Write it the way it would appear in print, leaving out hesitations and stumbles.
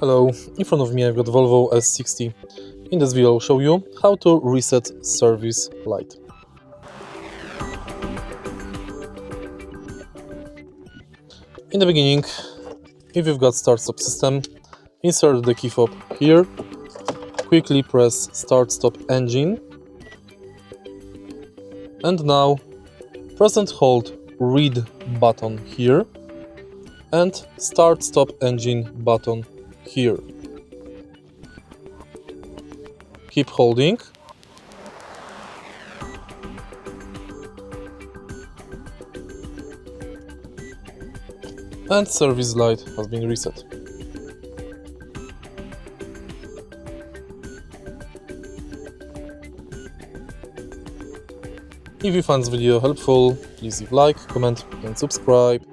Hello, in front of me I've got Volvo S60. In this video I'll show you how to reset service light. In the beginning, if you've got start-stop system, insert the key fob here, quickly press start-stop engine, and now press and hold read button here and start-stop engine button here. Keep holding. And service light has been reset. If you found this video helpful, please leave like, comment and subscribe.